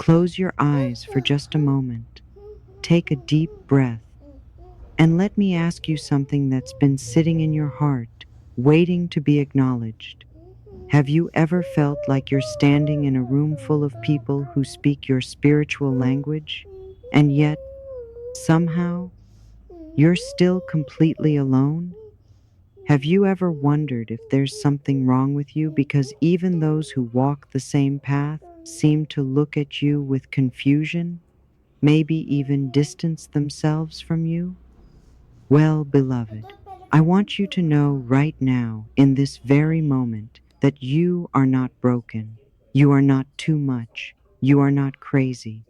Close your eyes for just a moment. Take a deep breath. And let me ask you something that's been sitting in your heart, waiting to be acknowledged. Have you ever felt like you're standing in a room full of people who speak your spiritual language, and yet, somehow, you're still completely alone? Have you ever wondered if there's something wrong with you because even those who walk the same path seem to look at you with confusion, maybe even distance themselves from you? Well, beloved, I want you to know right now, in this very moment, that you are not broken. You are not too much. You are not crazy.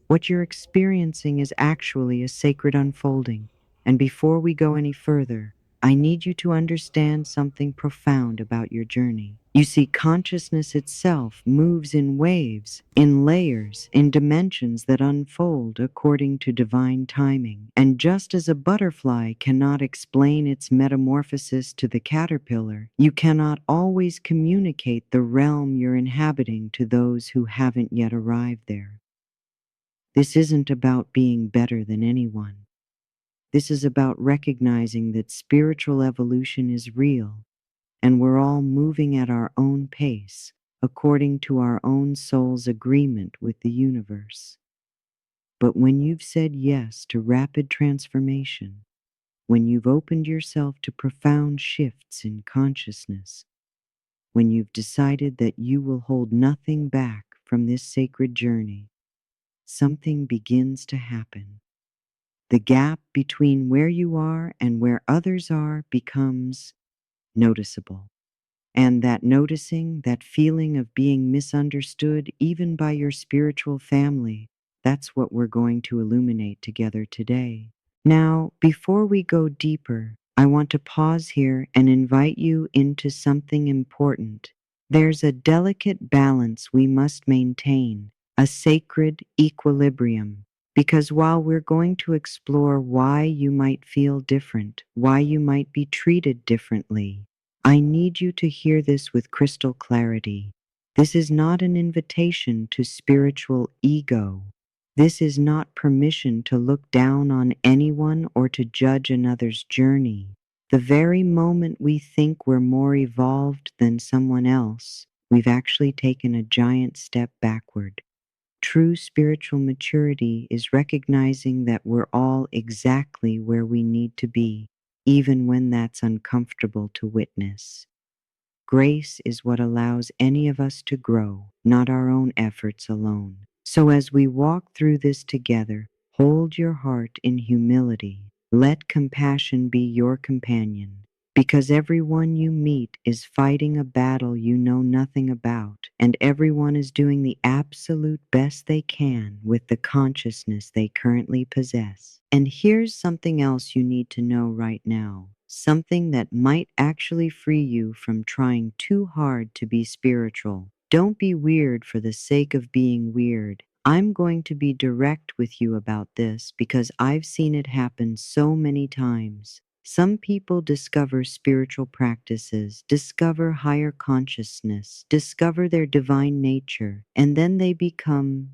What you're experiencing is actually a sacred unfolding. And before we go any further, I need you to understand something profound about your journey. You see, consciousness itself moves in waves, in layers, in dimensions that unfold according to divine timing. And just as a butterfly cannot explain its metamorphosis to the caterpillar, you cannot always communicate the realm you're inhabiting to those who haven't yet arrived there. This isn't about being better than anyone. This is about recognizing that spiritual evolution is real, and we're all moving at our own pace, according to our own soul's agreement with the universe. But when you've said yes to rapid transformation, when you've opened yourself to profound shifts in consciousness, when you've decided that you will hold nothing back from this sacred journey, something begins to happen. The gap between where you are and where others are becomes noticeable. And that noticing, that feeling of being misunderstood even by your spiritual family, that's what we're going to illuminate together today. Now, before we go deeper, I want to pause here and invite you into something important. There's a delicate balance we must maintain, a sacred equilibrium. Because while we're going to explore why you might feel different, why you might be treated differently, I need you to hear this with crystal clarity. This is not an invitation to spiritual ego. This is not permission to look down on anyone or to judge another's journey. The very moment we think we're more evolved than someone else, we've actually taken a giant step backward. True spiritual maturity is recognizing that we're all exactly where we need to be, even when that's uncomfortable to witness. Grace is what allows any of us to grow, not our own efforts alone. So as we walk through this together, hold your heart in humility. Let compassion be your companion, because everyone you meet is fighting a battle you know nothing about, and everyone is doing the absolute best they can with the consciousness they currently possess. And here's something else you need to know right now. Something that might actually free you from trying too hard to be spiritual. Don't be weird for the sake of being weird. I'm going to be direct with you about this because I've seen it happen so many times. Some people discover spiritual practices, discover higher consciousness, discover their divine nature, and then they become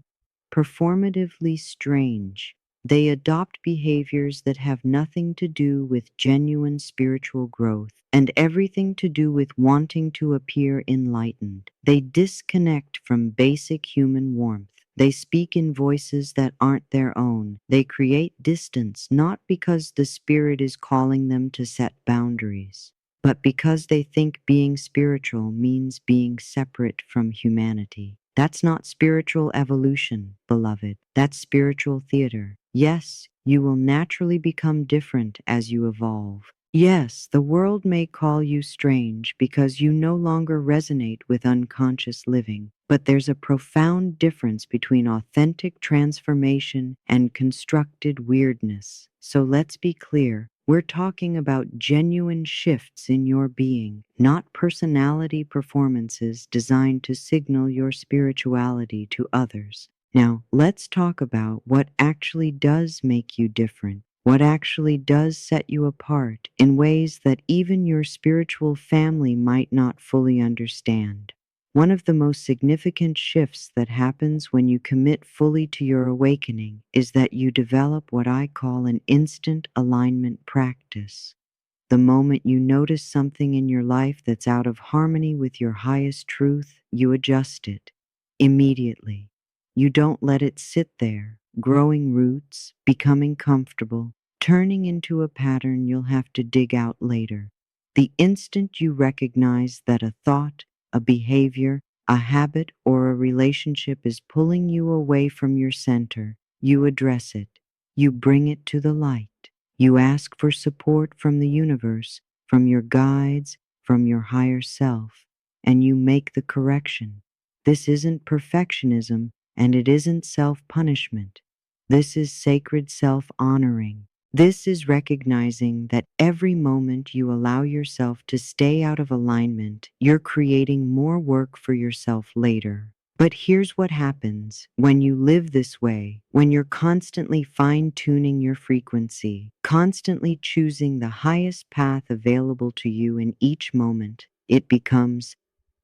performatively strange. They adopt behaviors that have nothing to do with genuine spiritual growth and everything to do with wanting to appear enlightened. They disconnect from basic human warmth. They speak in voices that aren't their own. They create distance not because the Spirit is calling them to set boundaries, but because they think being spiritual means being separate from humanity. That's not spiritual evolution, beloved. That's spiritual theater. Yes, you will naturally become different as you evolve. Yes, the world may call you strange because you no longer resonate with unconscious living, but there's a profound difference between authentic transformation and constructed weirdness. So let's be clear. We're talking about genuine shifts in your being, not personality performances designed to signal your spirituality to others. Now, let's talk about what actually does make you different, what actually does set you apart in ways that even your spiritual family might not fully understand. One of the most significant shifts that happens when you commit fully to your awakening is that you develop what I call an instant alignment practice. The moment you notice something in your life that's out of harmony with your highest truth, you adjust it immediately. You don't let it sit there, growing roots, becoming comfortable, turning into a pattern you'll have to dig out later. The instant you recognize that a thought, a behavior, a habit, or a relationship is pulling you away from your center, you address it. You bring it to the light. You ask for support from the universe, from your guides, from your higher self, and you make the correction. This isn't perfectionism, and it isn't self-punishment. This is sacred self-honoring. This is recognizing that every moment you allow yourself to stay out of alignment, you're creating more work for yourself later. But here's what happens when you live this way, when you're constantly fine-tuning your frequency, constantly choosing the highest path available to you in each moment. It becomes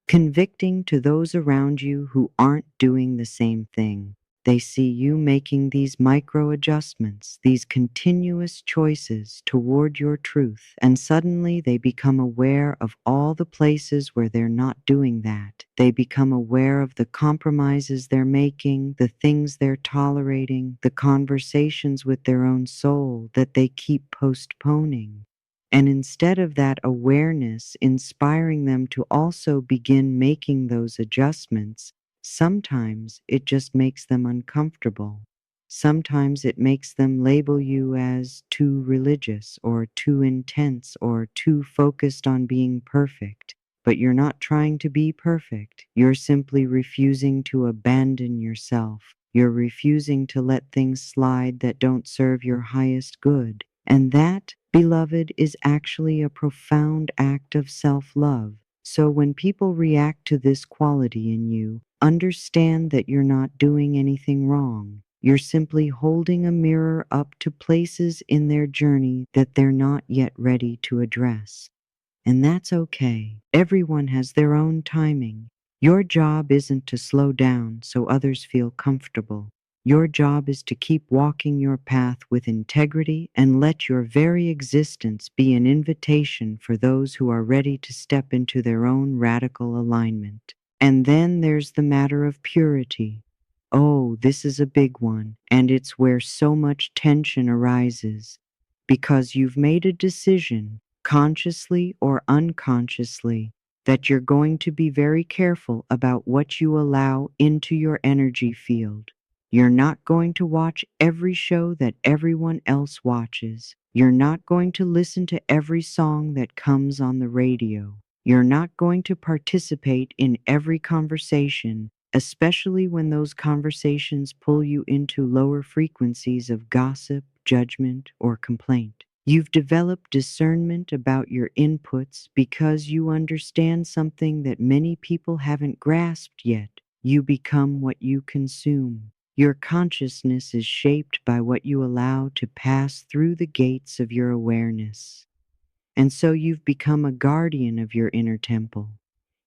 convicting to those around you who aren't doing the same thing. They see you making these micro adjustments, these continuous choices toward your truth, and suddenly they become aware of all the places where they're not doing that. They become aware of the compromises they're making, the things they're tolerating, the conversations with their own soul that they keep postponing. And instead of that awareness inspiring them to also begin making those adjustments, sometimes it just makes them uncomfortable. Sometimes it makes them label you as too religious or too intense or too focused on being perfect. But you're not trying to be perfect. You're simply refusing to abandon yourself. You're refusing to let things slide that don't serve your highest good. And that, beloved, is actually a profound act of self-love. So when people react to this quality in you, understand that you're not doing anything wrong. You're simply holding a mirror up to places in their journey that they're not yet ready to address. And that's okay. Everyone has their own timing. Your job isn't to slow down so others feel comfortable. Your job is to keep walking your path with integrity and let your very existence be an invitation for those who are ready to step into their own radical alignment. And then there's the matter of purity. Oh, this is a big one, and it's where so much tension arises because you've made a decision, consciously or unconsciously, that you're going to be very careful about what you allow into your energy field. You're not going to watch every show that everyone else watches. You're not going to listen to every song that comes on the radio. You're not going to participate in every conversation, especially when those conversations pull you into lower frequencies of gossip, judgment, or complaint. You've developed discernment about your inputs because you understand something that many people haven't grasped yet. You become what you consume. Your consciousness is shaped by what you allow to pass through the gates of your awareness. And so you've become a guardian of your inner temple.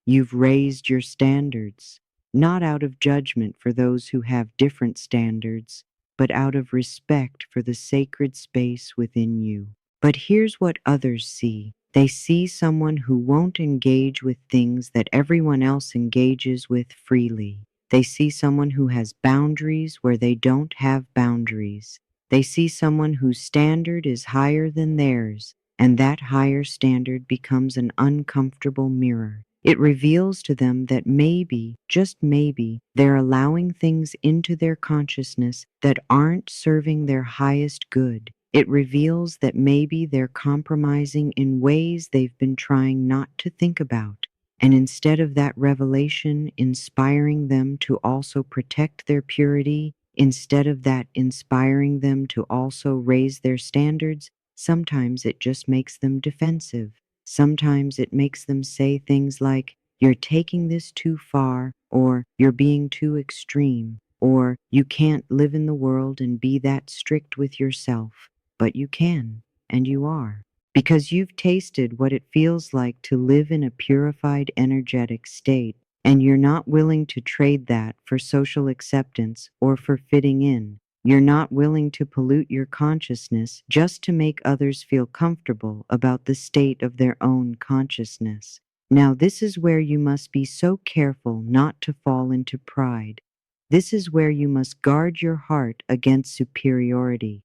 You've raised your standards, not out of judgment for those who have different standards, but out of respect for the sacred space within you. But here's what others see. They see someone who won't engage with things that everyone else engages with freely. They see someone who has boundaries where they don't have boundaries. They see someone whose standard is higher than theirs, and that higher standard becomes an uncomfortable mirror. It reveals to them that maybe, just maybe, they're allowing things into their consciousness that aren't serving their highest good. It reveals that maybe they're compromising in ways they've been trying not to think about. And instead of that revelation inspiring them to also protect their purity, instead of that inspiring them to also raise their standards, sometimes it just makes them defensive. Sometimes it makes them say things like, "You're taking this too far," or "You're being too extreme," or "You can't live in the world and be that strict with yourself." But you can, and you are, because you've tasted what it feels like to live in a purified energetic state. And you're not willing to trade that for social acceptance or for fitting in. You're not willing to pollute your consciousness just to make others feel comfortable about the state of their own consciousness. Now, this is where you must be so careful not to fall into pride. This is where you must guard your heart against superiority.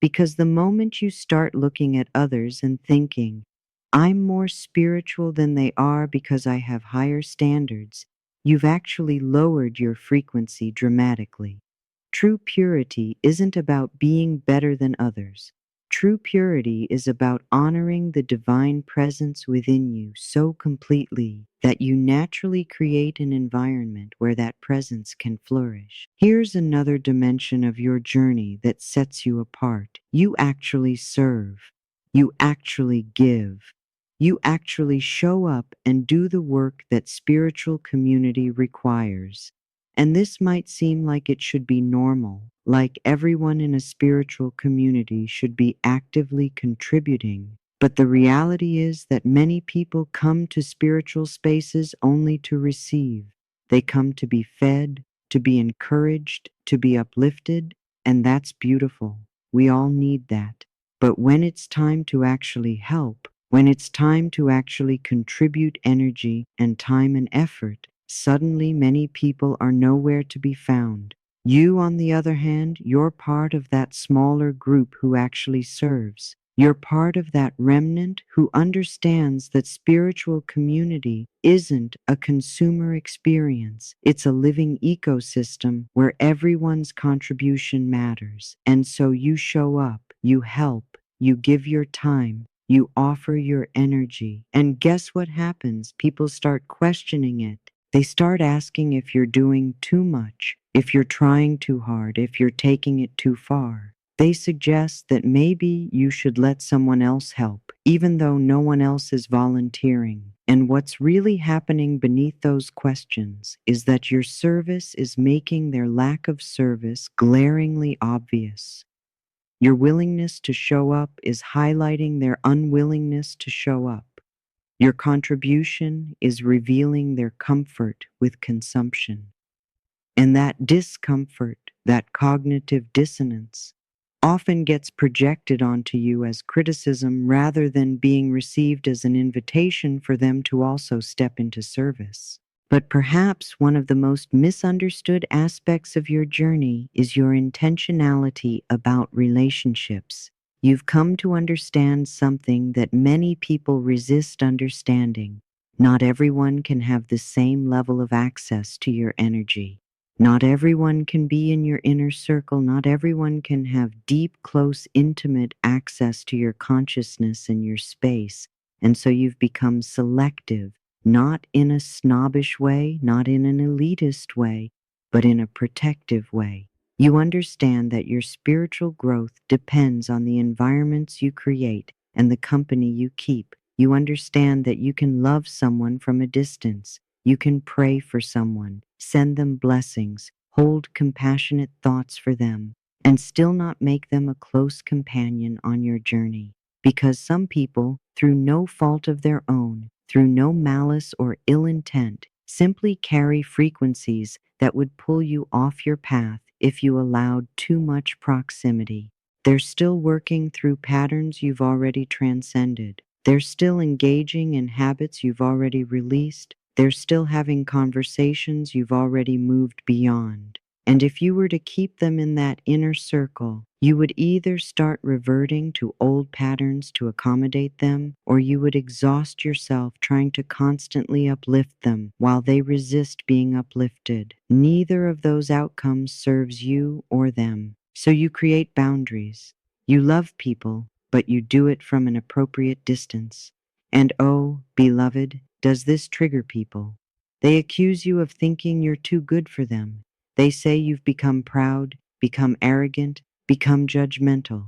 Because the moment you start looking at others and thinking, I'm more spiritual than they are because I have higher standards, you've actually lowered your frequency dramatically. True purity isn't about being better than others. True purity is about honoring the divine presence within you so completely that you naturally create an environment where that presence can flourish. Here's another dimension of your journey that sets you apart. You actually serve. You actually give. You actually show up and do the work that spiritual community requires. And this might seem like it should be normal, like everyone in a spiritual community should be actively contributing. But the reality is that many people come to spiritual spaces only to receive. They come to be fed, to be encouraged, to be uplifted, and that's beautiful. We all need that. But when it's time to actually help, when it's time to actually contribute energy and time and effort, suddenly many people are nowhere to be found. You, on the other hand, you're part of that smaller group who actually serves. You're part of that remnant who understands that spiritual community isn't a consumer experience. It's a living ecosystem where everyone's contribution matters. And so you show up, you help, you give your time, you offer your energy. And guess what happens? People start questioning it. They start asking if you're doing too much, if you're trying too hard, if you're taking it too far. They suggest that maybe you should let someone else help, even though no one else is volunteering. And what's really happening beneath those questions is that your service is making their lack of service glaringly obvious. Your willingness to show up is highlighting their unwillingness to show up. Your contribution is revealing their comfort with consumption. And that discomfort, that cognitive dissonance, often gets projected onto you as criticism rather than being received as an invitation for them to also step into service. But perhaps one of the most misunderstood aspects of your journey is your intentionality about relationships. You've come to understand something that many people resist understanding. Not everyone can have the same level of access to your energy. Not everyone can be in your inner circle. Not everyone can have deep, close, intimate access to your consciousness and your space. And so you've become selective, not in a snobbish way, not in an elitist way, but in a protective way. You understand that your spiritual growth depends on the environments you create and the company you keep. You understand that you can love someone from a distance. You can pray for someone, send them blessings, hold compassionate thoughts for them, and still not make them a close companion on your journey. Because some people, through no fault of their own, through no malice or ill intent, simply carry frequencies that would pull you off your path if you allowed too much proximity. They're still working through patterns you've already transcended. They're still engaging in habits you've already released. They're still having conversations you've already moved beyond. And if you were to keep them in that inner circle, you would either start reverting to old patterns to accommodate them, or you would exhaust yourself trying to constantly uplift them while they resist being uplifted. Neither of those outcomes serves you or them. So you create boundaries. You love people, but you do it from an appropriate distance. And oh, beloved, does this trigger people? They accuse you of thinking you're too good for them. They say you've become proud, become arrogant, become judgmental.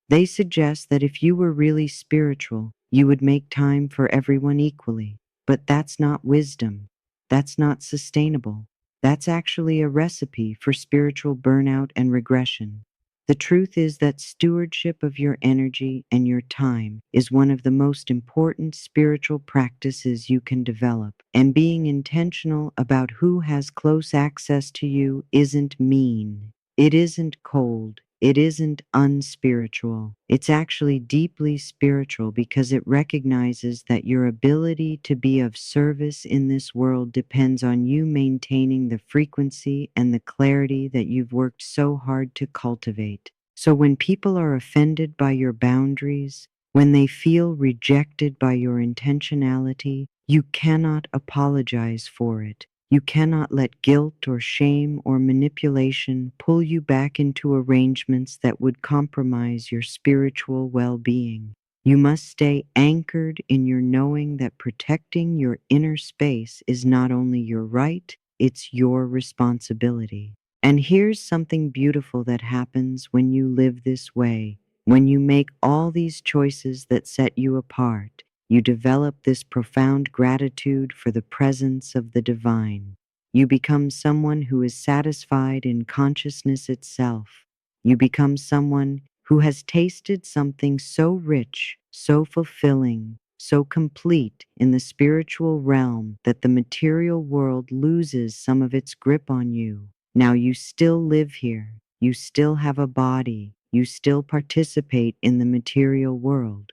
They suggest that if you were really spiritual, you would make time for everyone equally. But that's not wisdom. That's not sustainable. That's actually a recipe for spiritual burnout and regression. The truth is that stewardship of your energy and your time is one of the most important spiritual practices you can develop. And being intentional about who has close access to you isn't mean. It isn't cold. It isn't unspiritual. It's actually deeply spiritual because it recognizes that your ability to be of service in this world depends on you maintaining the frequency and the clarity that you've worked so hard to cultivate. So when people are offended by your boundaries, when they feel rejected by your intentionality, you cannot apologize for it. You cannot let guilt or shame or manipulation pull you back into arrangements that would compromise your spiritual well-being. You must stay anchored in your knowing that protecting your inner space is not only your right, it's your responsibility. And here's something beautiful that happens when you live this way. When you make all these choices that set you apart, you develop this profound gratitude for the presence of the divine. You become someone who is satisfied in consciousness itself. You become someone who has tasted something so rich, so fulfilling, so complete in the spiritual realm that the material world loses some of its grip on you. Now you still live here. You still have a body. You still participate in the material world.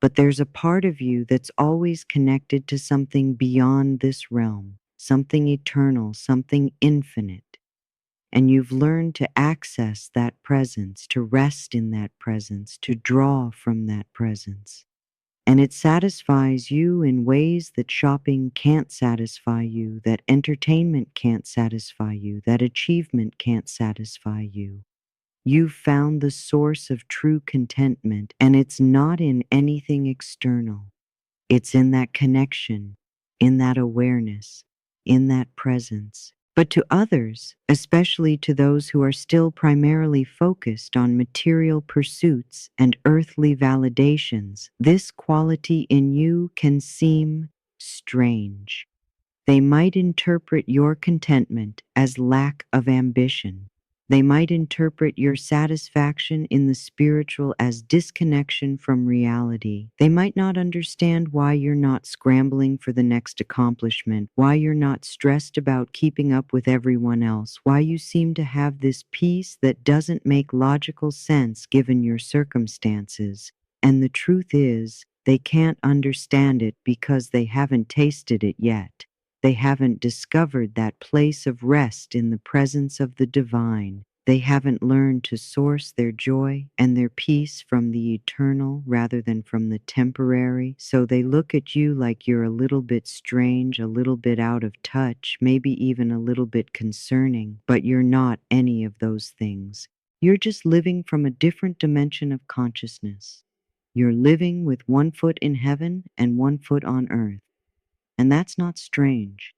But there's a part of you that's always connected to something beyond this realm, something eternal, something infinite. And you've learned to access that presence, to rest in that presence, to draw from that presence. And it satisfies you in ways that shopping can't satisfy you, that entertainment can't satisfy you, that achievement can't satisfy you. You've found the source of true contentment, and it's not in anything external. It's in that connection, in that awareness, in that presence. But to others, especially to those who are still primarily focused on material pursuits and earthly validations, this quality in you can seem strange. They might interpret your contentment as lack of ambition. They might interpret your satisfaction in the spiritual as disconnection from reality. They might not understand why you're not scrambling for the next accomplishment, why you're not stressed about keeping up with everyone else, why you seem to have this peace that doesn't make logical sense given your circumstances. And the truth is, they can't understand it because they haven't tasted it yet. They haven't discovered that place of rest in the presence of the divine. They haven't learned to source their joy and their peace from the eternal rather than from the temporary. So they look at you like you're a little bit strange, a little bit out of touch, maybe even a little bit concerning, but you're not any of those things. You're just living from a different dimension of consciousness. You're living with one foot in heaven and one foot on earth. And that's not strange.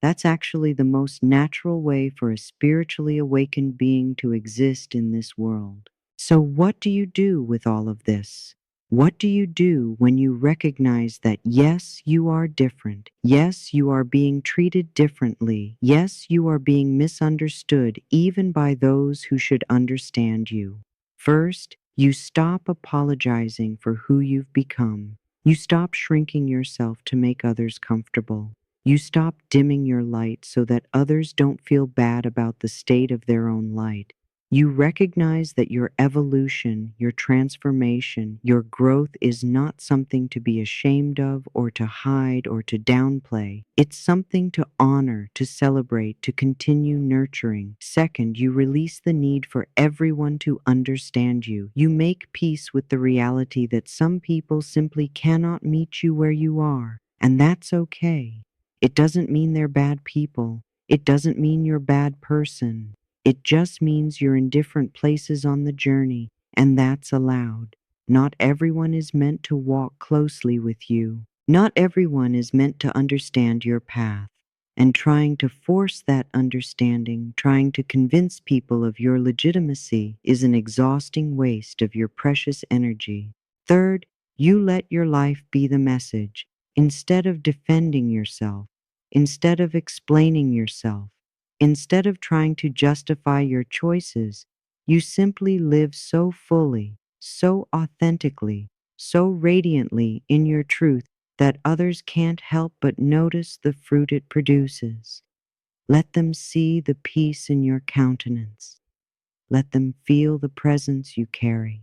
That's actually the most natural way for a spiritually awakened being to exist in this world. So what do you do with all of this? What do you do when you recognize that yes, you are different. Yes, you are being treated differently. Yes, you are being misunderstood even by those who should understand you. First, you stop apologizing for who you've become. You stop shrinking yourself to make others comfortable. You stop dimming your light so that others don't feel bad about the state of their own light. You recognize that your evolution, your transformation, your growth is not something to be ashamed of or to hide or to downplay. It's something to honor, to celebrate, to continue nurturing. Second, you release the need for everyone to understand you. You make peace with the reality that some people simply cannot meet you where you are, and that's okay. It doesn't mean they're bad people. It doesn't mean you're a bad person. It just means you're in different places on the journey, and that's allowed. Not everyone is meant to walk closely with you. Not everyone is meant to understand your path. And trying to force that understanding, trying to convince people of your legitimacy is an exhausting waste of your precious energy. Third, you let your life be the message. Instead of defending yourself, instead of explaining yourself, instead of trying to justify your choices, You simply live so fully, so authentically, so radiantly in your truth that others can't help but notice the fruit it produces. Let them see the peace in your countenance. Let them feel the presence you carry.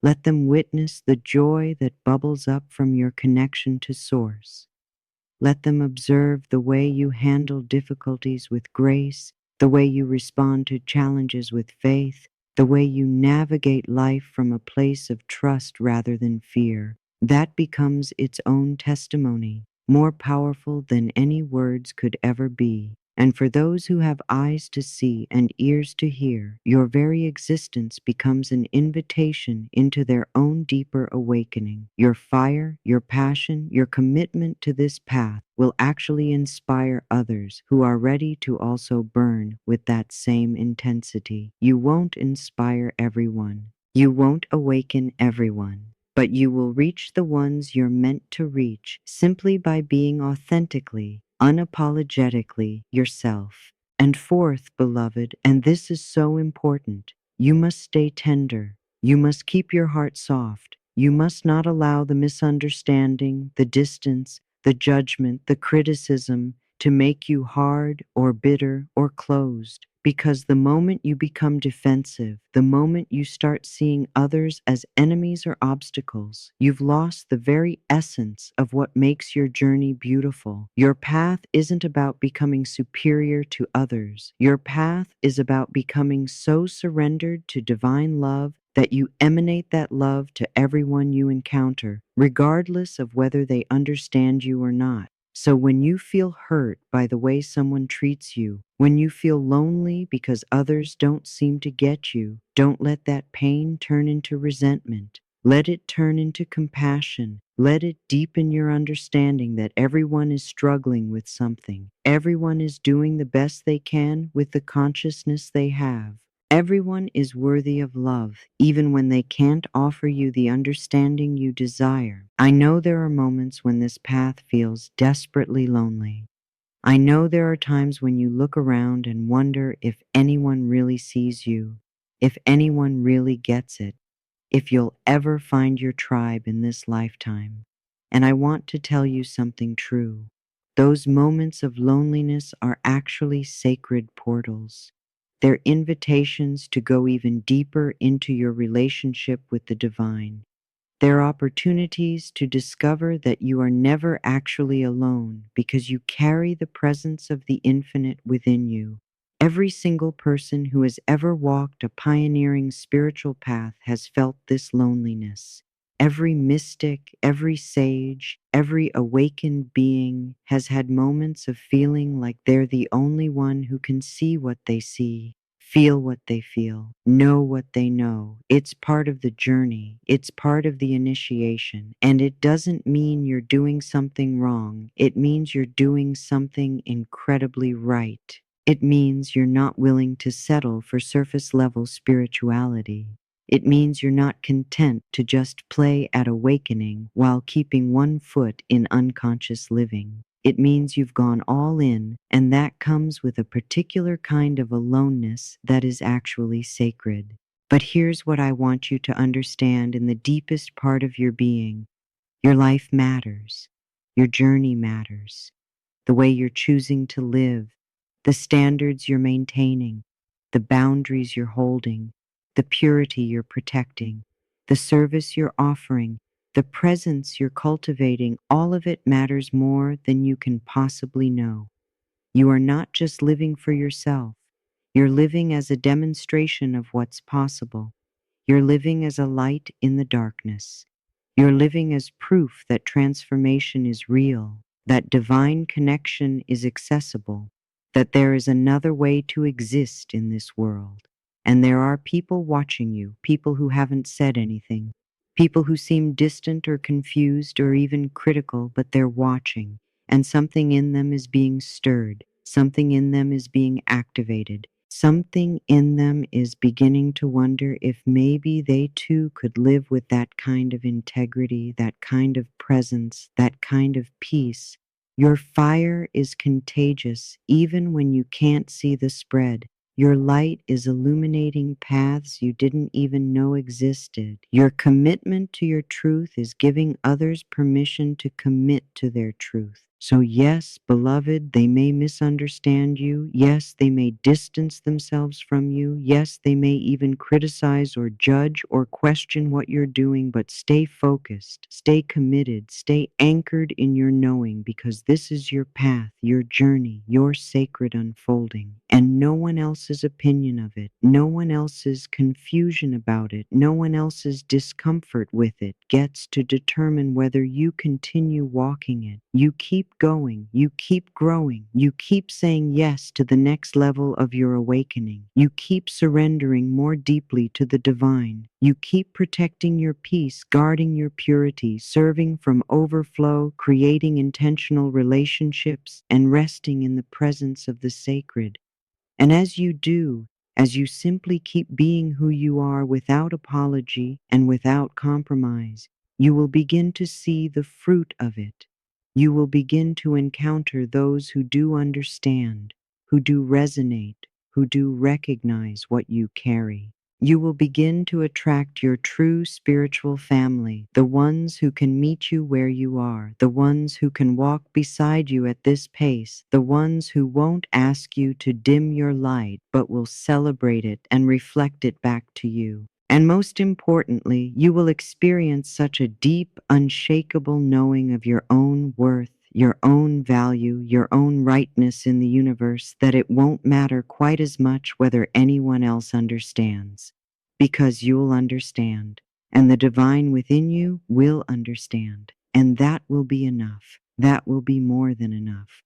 Let them witness the joy that bubbles up from your connection to Source. Let them observe the way you handle difficulties with grace, the way you respond to challenges with faith, the way you navigate life from a place of trust rather than fear. That becomes its own testimony, more powerful than any words could ever be. And for those who have eyes to see and ears to hear, your very existence becomes an invitation into their own deeper awakening. Your fire, your passion, your commitment to this path will actually inspire others who are ready to also burn with that same intensity. You won't inspire everyone. You won't awaken everyone. But you will reach the ones you're meant to reach simply by being authentically, unapologetically yourself. And fourth, beloved, and this is so important, you must stay tender. You must keep your heart soft. You must not allow the misunderstanding, the distance, the judgment, the criticism to make you hard or bitter or closed. Because the moment you become defensive, the moment you start seeing others as enemies or obstacles, you've lost the very essence of what makes your journey beautiful. Your path isn't about becoming superior to others. Your path is about becoming so surrendered to divine love that you emanate that love to everyone you encounter, regardless of whether they understand you or not. So when you feel hurt by the way someone treats you, when you feel lonely because others don't seem to get you, don't let that pain turn into resentment. Let it turn into compassion. Let it deepen your understanding that everyone is struggling with something. Everyone is doing the best they can with the consciousness they have. Everyone is worthy of love, even when they can't offer you the understanding you desire. I know there are moments when this path feels desperately lonely. I know there are times when you look around and wonder if anyone really sees you, if anyone really gets it, if you'll ever find your tribe in this lifetime. And I want to tell you something true. Those moments of loneliness are actually sacred portals. They're invitations to go even deeper into your relationship with the divine. They're opportunities to discover that you are never actually alone because you carry the presence of the infinite within you. Every single person who has ever walked a pioneering spiritual path has felt this loneliness. Every mystic, every sage, every awakened being has had moments of feeling like they're the only one who can see what they see, feel what they feel, know what they know. It's part of the journey. It's part of the initiation. And it doesn't mean you're doing something wrong. It means you're doing something incredibly right. It means you're not willing to settle for surface level spirituality. It means you're not content to just play at awakening while keeping one foot in unconscious living. It means you've gone all in, and that comes with a particular kind of aloneness that is actually sacred. But here's what I want you to understand in the deepest part of your being. Your life matters. Your journey matters. The way you're choosing to live, the standards you're maintaining, the boundaries you're holding, the purity you're protecting, the service you're offering, the presence you're cultivating, all of it matters more than you can possibly know. You are not just living for yourself. You're living as a demonstration of what's possible. You're living as a light in the darkness. You're living as proof that transformation is real, that divine connection is accessible, that there is another way to exist in this world. And there are people watching you, people who haven't said anything, people who seem distant or confused or even critical, but they're watching, and something in them is being stirred, something in them is being activated. Something in them is beginning to wonder if maybe they too could live with that kind of integrity, that kind of presence, that kind of peace. Your fire is contagious even when you can't see the spread. Your light is illuminating paths you didn't even know existed. Your commitment to your truth is giving others permission to commit to their truth. So yes, beloved, they may misunderstand you. Yes, they may distance themselves from you. Yes, they may even criticize or judge or question what you're doing, but stay focused, stay committed, stay anchored in your knowing, because this is your path, your journey, your sacred unfolding, and no one else's opinion of it, no one else's confusion about it, no one else's discomfort with it gets to determine whether you continue walking it. You keep going, you keep growing, you keep saying yes to the next level of your awakening. You keep surrendering more deeply to the divine. You keep protecting your peace, guarding your purity, serving from overflow, creating intentional relationships, and resting in the presence of the sacred. And as you do, as you simply keep being who you are without apology and without compromise, you will begin to see the fruit of it. You will begin to encounter those who do understand, who do resonate, who do recognize what you carry. You will begin to attract your true spiritual family, the ones who can meet you where you are, the ones who can walk beside you at this pace, the ones who won't ask you to dim your light, but will celebrate it and reflect it back to you. And most importantly, you will experience such a deep, unshakable knowing of your own worth, your own value, your own rightness in the universe, that it won't matter quite as much whether anyone else understands, because you'll understand, and the divine within you will understand, and that will be enough. That will be more than enough.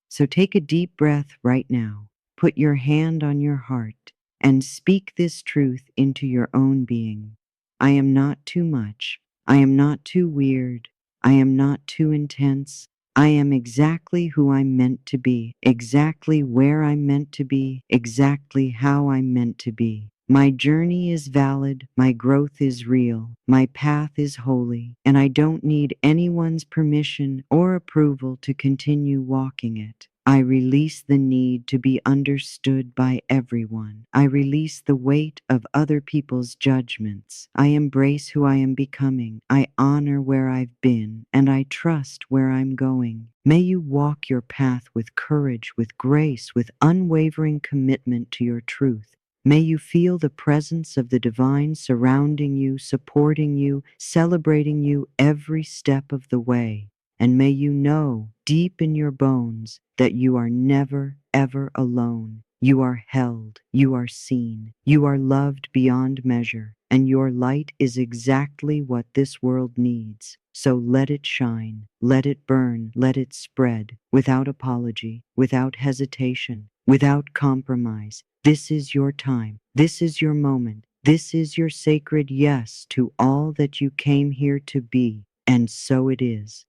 So take a deep breath right now. Put your hand on your heart and speak this truth into your own being. I am not too much. I am not too weird. I am not too intense. I am exactly who I'm meant to be, exactly where I'm meant to be, exactly how I'm meant to be. My journey is valid, my growth is real, my path is holy, and I don't need anyone's permission or approval to continue walking it. I release the need to be understood by everyone. I release the weight of other people's judgments. I embrace who I am becoming. I honor where I've been, and I trust where I'm going. May you walk your path with courage, with grace, with unwavering commitment to your truth. May you feel the presence of the divine surrounding you, supporting you, celebrating you every step of the way. And may you know deep in your bones that you are never, ever alone. You are held, you are seen, you are loved beyond measure, and your light is exactly what this world needs. So let it shine, let it burn, let it spread, without apology, without hesitation, without compromise. This is your time. This is your moment. This is your sacred yes to all that you came here to be. And so it is.